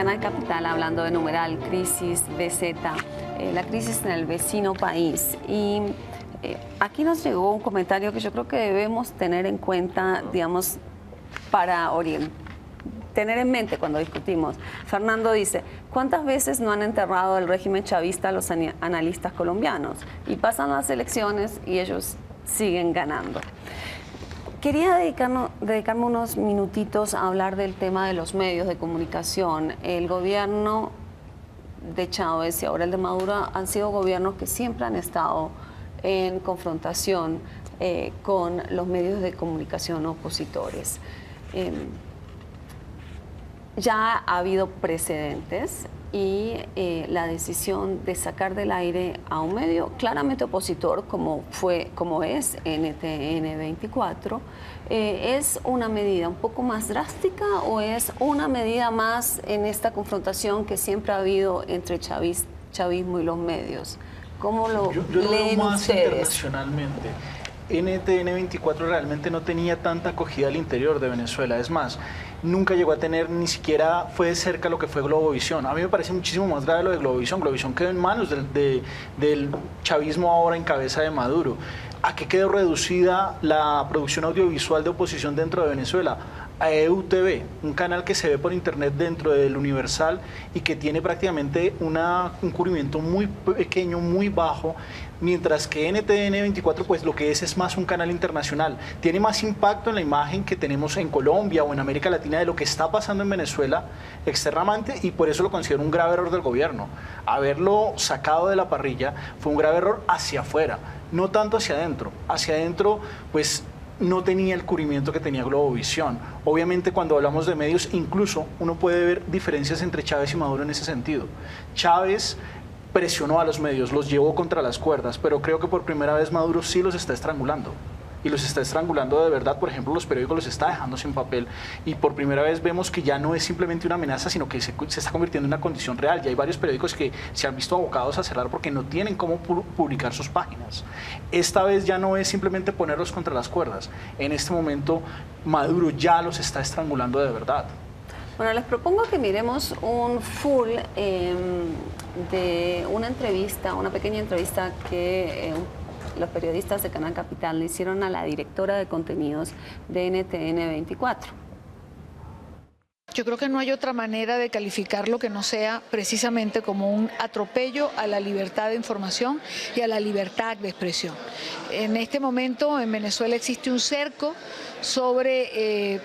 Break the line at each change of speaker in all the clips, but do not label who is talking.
Canal Capital hablando de numeral crisis BZ, la crisis en el vecino país. Y aquí nos llegó un comentario que yo creo que debemos tener en cuenta, digamos, para tener en mente cuando discutimos. Fernando dice, ¿cuántas veces no han enterrado el régimen chavista a los analistas colombianos? Y pasan las elecciones y ellos siguen ganando. Quería dedicarme unos minutitos a hablar del tema de los medios de comunicación. El gobierno de Chávez y ahora el de Maduro han sido gobiernos que siempre han estado en confrontación con los medios de comunicación opositores. Ya ha habido precedentes y la decisión de sacar del aire a un medio claramente opositor como es NTN 24, ¿es una medida un poco más drástica o es una medida más en esta confrontación que siempre ha habido entre chavismo y los medios? ¿Cómo lo leen
más
ustedes?
Internacionalmente, NTN 24 realmente no tenía tanta acogida al interior de Venezuela. Es más, nunca llegó a tener, ni siquiera fue de cerca lo que fue Globovisión. A mí me parece muchísimo más grave lo de Globovisión. Globovisión quedó en manos del chavismo ahora en cabeza de Maduro. ¿A qué quedó reducida la producción audiovisual de oposición dentro de Venezuela? A EUTV, un canal que se ve por internet dentro del Universal y que tiene prácticamente un cubrimiento muy pequeño, muy bajo, mientras que NTN 24 pues lo que es más un canal internacional. Tiene más impacto en la imagen que tenemos en Colombia o en América Latina de lo que está pasando en Venezuela externamente, y por eso lo considero un grave error del gobierno. Haberlo sacado de la parrilla fue un grave error hacia afuera, no tanto hacia adentro. Hacia adentro pues no tenía el cubrimiento que tenía Globovisión. Obviamente cuando hablamos de medios, incluso uno puede ver diferencias entre Chávez y Maduro en ese sentido. Chávez presionó a los medios, los llevó contra las cuerdas, pero creo que por primera vez Maduro sí los está estrangulando. Y los está estrangulando de verdad. Por ejemplo, los periódicos los está dejando sin papel, y por primera vez vemos que ya no es simplemente una amenaza, sino que se está convirtiendo en una condición real. Ya hay varios periódicos que se han visto abocados a cerrar porque no tienen cómo publicar sus páginas. Esta vez ya no es simplemente ponerlos contra las cuerdas. En este momento Maduro ya los está estrangulando de verdad.
Bueno, les propongo que miremos un full de una entrevista, una pequeña entrevista que los periodistas de Canal Capital le hicieron a la directora de contenidos de NTN 24.
Yo creo que no hay otra manera de calificarlo que no sea precisamente como un atropello a la libertad de información y a la libertad de expresión. En este momento en Venezuela existe un cerco sobre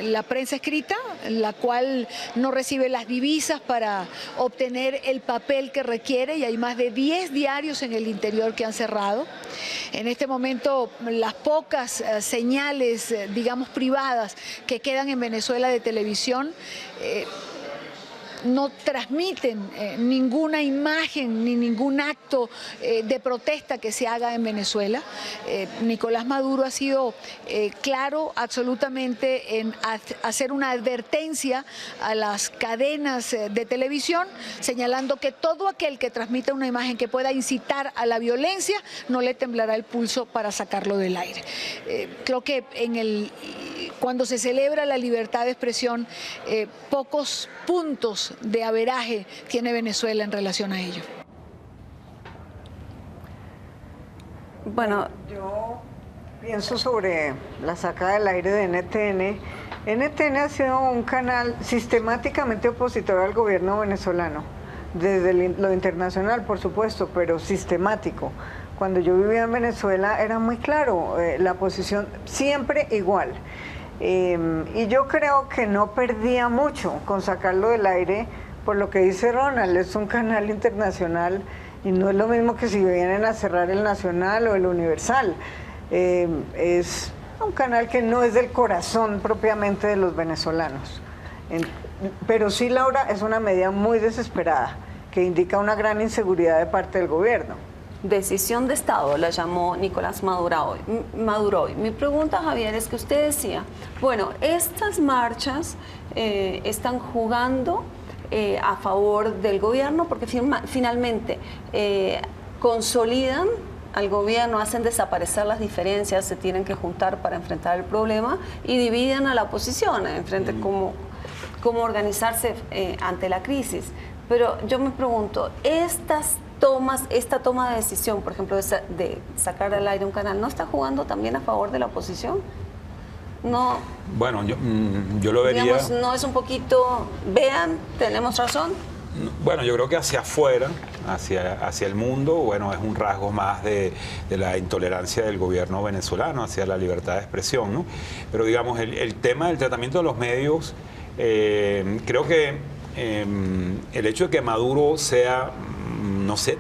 la prensa escrita, la cual no recibe las divisas para obtener el papel que requiere, y hay más de 10 diarios en el interior que han cerrado. En este momento las pocas señales, digamos, privadas que quedan en Venezuela de televisión no transmiten ninguna imagen ni ningún acto de protesta que se haga en Venezuela. Nicolás Maduro ha sido claro absolutamente en hacer una advertencia a las cadenas de televisión, señalando que todo aquel que transmita una imagen que pueda incitar a la violencia no le temblará el pulso para sacarlo del aire. Creo que cuando se celebra la libertad de expresión, pocos puntos de averaje tiene Venezuela en relación a ello.
Bueno,
yo pienso sobre la sacada del aire de NTN. NTN ha sido un canal sistemáticamente opositor al gobierno venezolano, desde lo internacional, por supuesto, pero sistemático. Cuando yo vivía en Venezuela era muy claro, la posición siempre igual. Y yo creo que no perdía mucho con sacarlo del aire, por lo que dice Ronald, es un canal internacional y no es lo mismo que si vienen a cerrar el Nacional o el Universal. Es un canal que no es del corazón propiamente de los venezolanos. Pero sí, Laura, es una medida muy desesperada que indica una gran inseguridad de parte del gobierno.
Decisión de Estado, la llamó Nicolás Maduro hoy. Mi pregunta, Javier, es que usted decía, bueno, estas marchas están jugando a favor del gobierno porque finalmente consolidan al gobierno, hacen desaparecer las diferencias, se tienen que juntar para enfrentar el problema y dividen a la oposición, enfrente cómo organizarse ante la crisis. Pero yo me pregunto, esta toma de decisión, por ejemplo, de sacar al aire un canal, ¿no está jugando también a favor de la oposición? No.
Bueno, yo lo vería...
Digamos, no es un poquito, vean, tenemos razón.
Bueno, yo creo que hacia afuera, hacia el mundo, bueno, es un rasgo más de la intolerancia del gobierno venezolano hacia la libertad de expresión, ¿no? Pero digamos, el tema del tratamiento de los medios, creo que el hecho de que Maduro sea,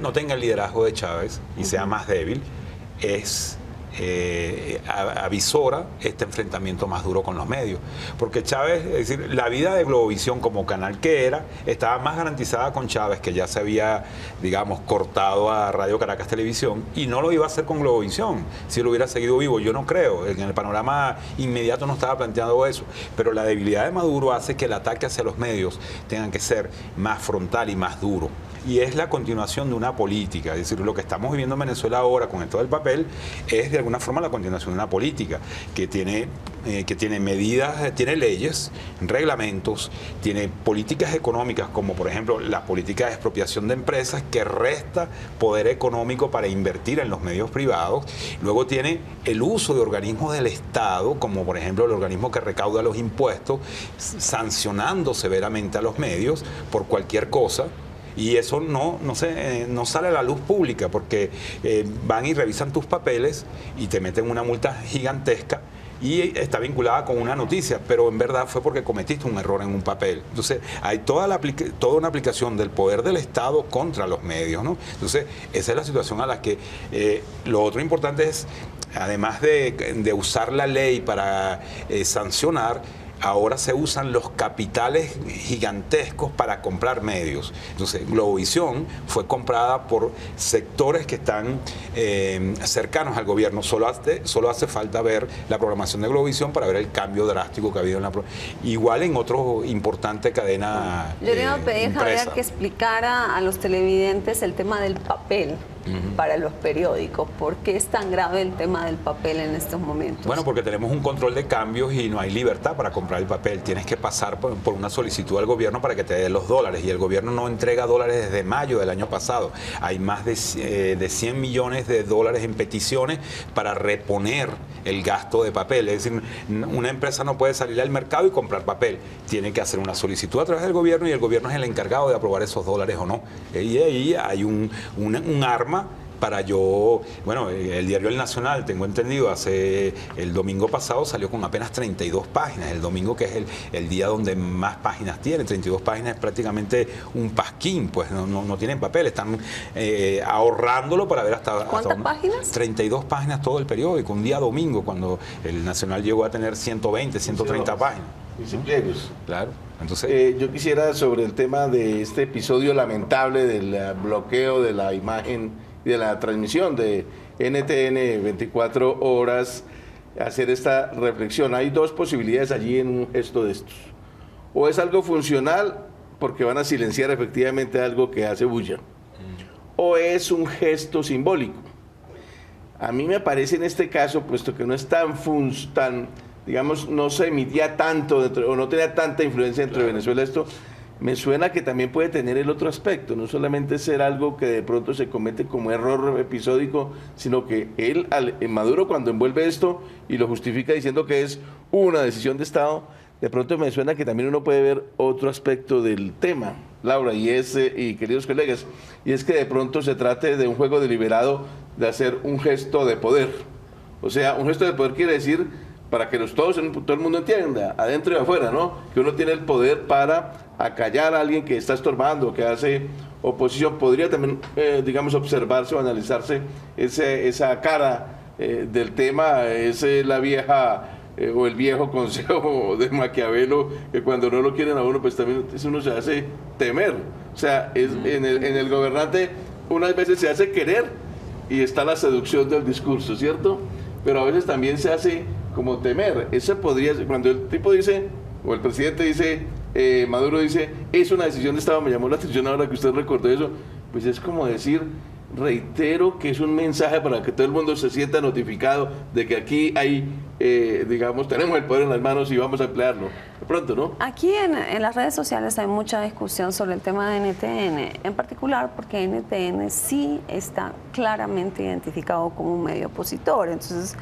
no tenga el liderazgo de Chávez y sea más débil, avisora este enfrentamiento más duro con los medios. Porque Chávez, es decir, la vida de Globovisión como canal que era, estaba más garantizada con Chávez, que ya se había, digamos, cortado a Radio Caracas Televisión, y no lo iba a hacer con Globovisión, si él hubiera seguido vivo. Yo no creo, en el panorama inmediato no estaba planteando eso, pero la debilidad de Maduro hace que el ataque hacia los medios tenga que ser más frontal y más duro. Y es la continuación de una política, es decir, lo que estamos viviendo en Venezuela ahora con esto del papel es de alguna forma la continuación de una política que tiene medidas, tiene leyes, reglamentos, tiene políticas económicas como por ejemplo la política de expropiación de empresas que resta poder económico para invertir en los medios privados, luego tiene el uso de organismos del Estado como por ejemplo el organismo que recauda los impuestos, sancionando severamente a los medios por cualquier cosa. Y eso no sale a la luz pública porque van y revisan tus papeles y te meten una multa gigantesca y está vinculada con una noticia, pero en verdad fue porque cometiste un error en un papel. Entonces hay toda una aplicación del poder del Estado contra los medios, ¿no? Entonces esa es la situación a la que lo otro importante es, además de usar la ley para sancionar, ahora se usan los capitales gigantescos para comprar medios. Entonces, Globovisión fue comprada por sectores que están cercanos al gobierno. Solo hace falta ver la programación de Globovisión para ver el cambio drástico que ha habido en la igual en otro importante cadena.
Yo le iba a pedir, Javier, que explicara a los televidentes el tema del papel para los periódicos. ¿Por qué es tan grave el tema del papel en estos momentos?
Bueno, porque tenemos un control de cambios y no hay libertad para comprar el papel. Tienes que pasar por una solicitud al gobierno para que te dé los dólares y el gobierno no entrega dólares desde mayo del año pasado. Hay más de 100 millones de dólares en peticiones para reponer el gasto de papel. Es decir, una empresa no puede salir al mercado y comprar papel. Tiene que hacer una solicitud a través del gobierno y el gobierno es el encargado de aprobar esos dólares o no. Y ahí hay un arma para bueno, el diario El Nacional, tengo entendido, el domingo pasado salió con apenas 32 páginas, el domingo que es el día donde más páginas tiene, 32 páginas es prácticamente un pasquín, pues no tienen papel, están ahorrándolo para ver hasta...
¿Cuántas páginas?
32 páginas todo el periódico, un día domingo, cuando el Nacional llegó a tener 120, 130 páginas.
Vicepliegos.
Claro. Entonces,
yo quisiera sobre el tema de este episodio lamentable del bloqueo de la imagen y de la transmisión de NTN 24 horas, hacer esta reflexión. Hay dos posibilidades allí en un gesto de estos. O es algo funcional, porque van a silenciar efectivamente algo que hace bulla. O es un gesto simbólico. A mí me parece en este caso, puesto que no es tan digamos, no se emitía tanto o no tenía tanta influencia dentro de Venezuela esto, me suena que también puede tener el otro aspecto, no solamente ser algo que de pronto se comete como error episódico, sino que Maduro cuando envuelve esto y lo justifica diciendo que es una decisión de Estado, de pronto me suena que también uno puede ver otro aspecto del tema, Laura, y queridos colegas, y es que de pronto se trate de un juego deliberado de hacer un gesto de poder. O sea, un gesto de poder quiere decir, para que todo el mundo entienda, adentro y afuera, ¿no? Que uno tiene el poder para acallar a alguien que está estorbando, que hace oposición. Podría también, digamos, observarse o analizarse esa cara del tema, es la vieja o el viejo consejo de Maquiavelo, que cuando no lo quieren a uno, pues también uno se hace temer. O sea, en el gobernante unas veces se hace querer y está la seducción del discurso, ¿cierto? Pero a veces también se hace como temer. Eso podría ser, cuando el tipo dice, o el presidente dice, Maduro dice, es una decisión de Estado, me llamó la atención ahora que usted recordó eso, pues es como decir, reitero que es un mensaje para que todo el mundo se sienta notificado de que aquí hay, digamos, tenemos el poder en las manos y vamos a emplearlo. De pronto, ¿no?
Aquí en las redes sociales hay mucha discusión sobre el tema de NTN, en particular porque NTN sí está claramente identificado como un medio opositor. Entonces,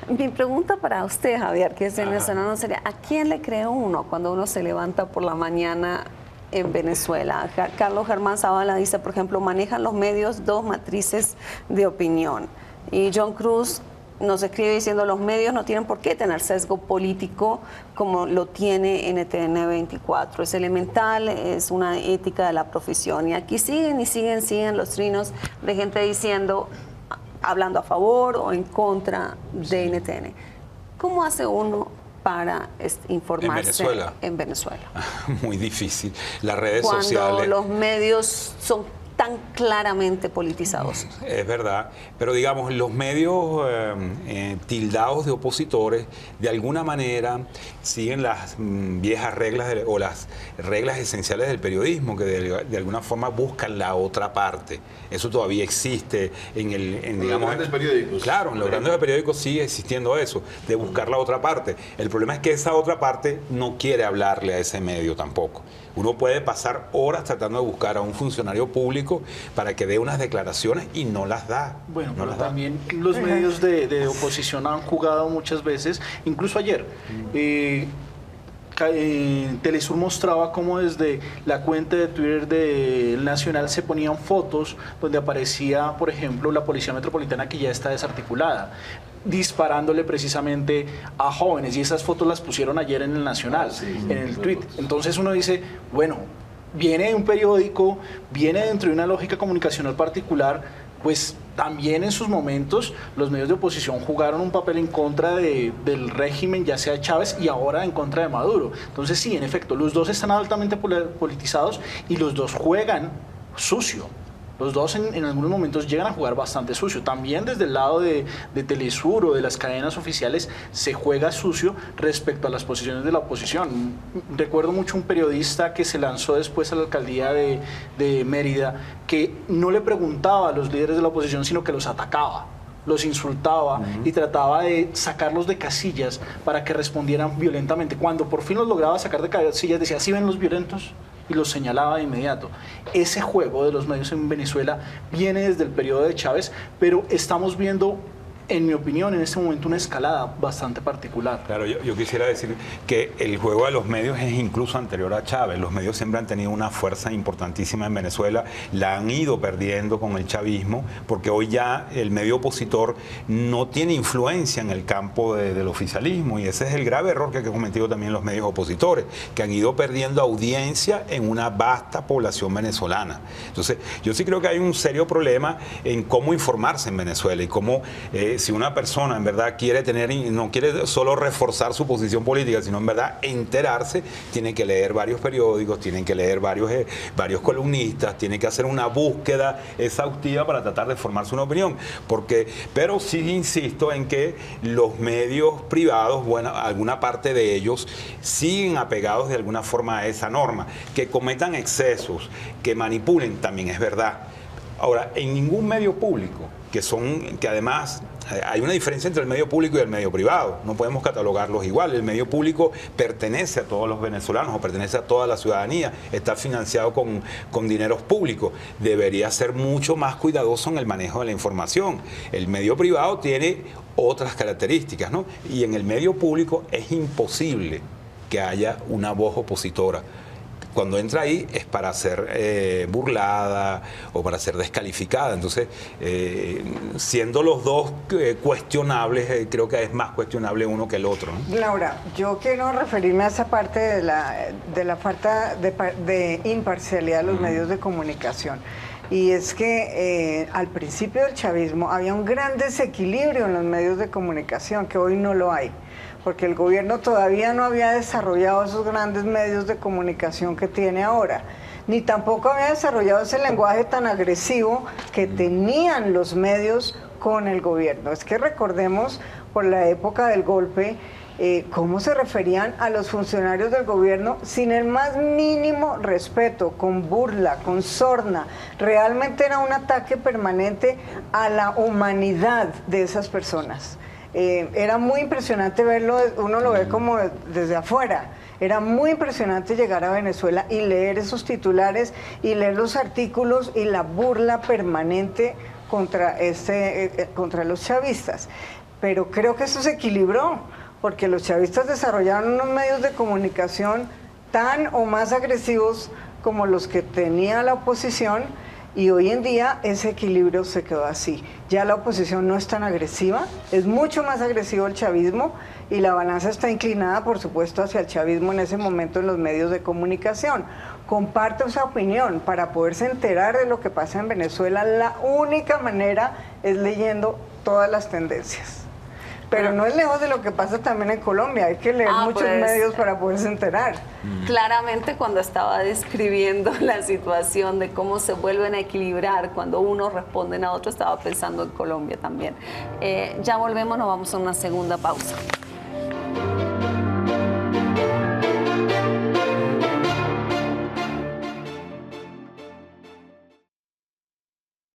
mi pregunta para usted, Javier, que es venezolano, sería, ¿a quién le cree uno cuando uno se levanta por la mañana en Venezuela? Carlos Germán Zavala dice, por ejemplo, manejan los medios dos matrices de opinión. Y John Cruz nos escribe diciendo, los medios no tienen por qué tener sesgo político como lo tiene NTN 24. Es elemental, es una ética de la profesión. Y aquí siguen los trinos de gente diciendo, hablando a favor o en contra de NTN. ¿Cómo hace uno para informarse en Venezuela?
Muy difícil. Las redes
cuando
sociales...
los medios son tan claramente politizados.
Es verdad, pero digamos, los medios tildados de opositores, de alguna manera siguen las viejas reglas o las reglas esenciales del periodismo, que de alguna forma buscan la otra parte. Eso todavía existe en
los grandes periódicos.
Claro, en los grandes periódicos sigue existiendo eso, de buscar la otra parte. El problema es que esa otra parte no quiere hablarle a ese medio tampoco. Uno puede pasar horas tratando de buscar a un funcionario público para que dé unas declaraciones y no las da.
Bueno, pero también los medios de oposición han jugado muchas veces, incluso ayer. Telesur mostraba cómo desde la cuenta de Twitter del Nacional se ponían fotos donde aparecía, por ejemplo, la Policía Metropolitana, que ya está desarticulada, disparándole precisamente a jóvenes, y esas fotos las pusieron ayer en el Nacional, en el tweet. Entonces uno dice, bueno, viene de un periódico, viene dentro de una lógica comunicacional particular, pues también en sus momentos los medios de oposición jugaron un papel en contra del régimen, ya sea Chávez, y ahora en contra de Maduro. Entonces sí, en efecto, los dos están altamente politizados y los dos juegan sucio. Los dos en algunos momentos llegan a jugar bastante sucio. También desde el lado de Telesur o de las cadenas oficiales se juega sucio respecto a las posiciones de la oposición. Recuerdo mucho un periodista que se lanzó después a la alcaldía de Mérida, que no le preguntaba a los líderes de la oposición, sino que los atacaba, los insultaba y trataba de sacarlos de casillas para que respondieran violentamente. Cuando por fin los lograba sacar de casillas, decía, ¿sí ven los violentos? Y los señalaba de inmediato. Ese juego de los medios en Venezuela viene desde el periodo de Chávez, pero estamos viendo, en mi opinión, en este momento una escalada bastante particular.
Claro, yo quisiera decir que el juego de los medios es incluso anterior a Chávez. Los medios siempre han tenido una fuerza importantísima en Venezuela, la han ido perdiendo con el chavismo, porque hoy ya el medio opositor no tiene influencia en el campo del oficialismo, y ese es el grave error que han cometido también los medios opositores, que han ido perdiendo audiencia en una vasta población venezolana. Entonces, yo sí creo que hay un serio problema en cómo informarse en Venezuela y cómo... si una persona en verdad quiere tener, no quiere solo reforzar su posición política, sino en verdad enterarse, tiene que leer varios periódicos, tiene que leer varios columnistas, tiene que hacer una búsqueda exhaustiva para tratar de formarse una opinión. Pero sí insisto en que los medios privados, bueno, alguna parte de ellos siguen apegados de alguna forma a esa norma. Que cometan excesos, que manipulen, también es verdad. Ahora, en ningún medio público, que además hay una diferencia entre el medio público y el medio privado, no podemos catalogarlos igual. El medio público pertenece a todos los venezolanos o pertenece a toda la ciudadanía, está financiado con dineros públicos, debería ser mucho más cuidadoso en el manejo de la información. El medio privado tiene otras características, ¿no? Y en el medio público es imposible que haya una voz opositora. Cuando entra ahí es para ser burlada o para ser descalificada. Entonces, siendo los dos cuestionables, creo que es más cuestionable uno que el otro, ¿no?
Laura, yo quiero referirme a esa parte de la falta de imparcialidad de los medios de comunicación. Y es que al principio del chavismo había un gran desequilibrio en los medios de comunicación, que hoy no lo hay, porque el gobierno todavía no había desarrollado esos grandes medios de comunicación que tiene ahora, ni tampoco había desarrollado ese lenguaje tan agresivo que tenían los medios con el gobierno. Es que recordemos, por la época del golpe, cómo se referían a los funcionarios del gobierno sin el más mínimo respeto, con burla, con sorna. Realmente era un ataque permanente a la humanidad de esas personas. Era muy impresionante verlo, uno lo ve como desde afuera. Era muy impresionante llegar a Venezuela y leer esos titulares y leer los artículos y la burla permanente contra los chavistas. Pero creo que eso se equilibró, porque los chavistas desarrollaron unos medios de comunicación tan o más agresivos como los que tenía la oposición, y hoy en día ese equilibrio se quedó así. Ya la oposición no es tan agresiva, es mucho más agresivo el chavismo, y la balanza está inclinada, por supuesto, hacia el chavismo en ese momento en los medios de comunicación. Comparto esa opinión. Para poderse enterar de lo que pasa en Venezuela, la única manera es leyendo todas las tendencias. Pero no es lejos de lo que pasa también en Colombia. Hay que leer muchos medios para poderse enterar.
Claramente, cuando estaba describiendo la situación de cómo se vuelven a equilibrar cuando unos responden a otros, estaba pensando en Colombia también. Ya volvemos, nos vamos a una segunda pausa.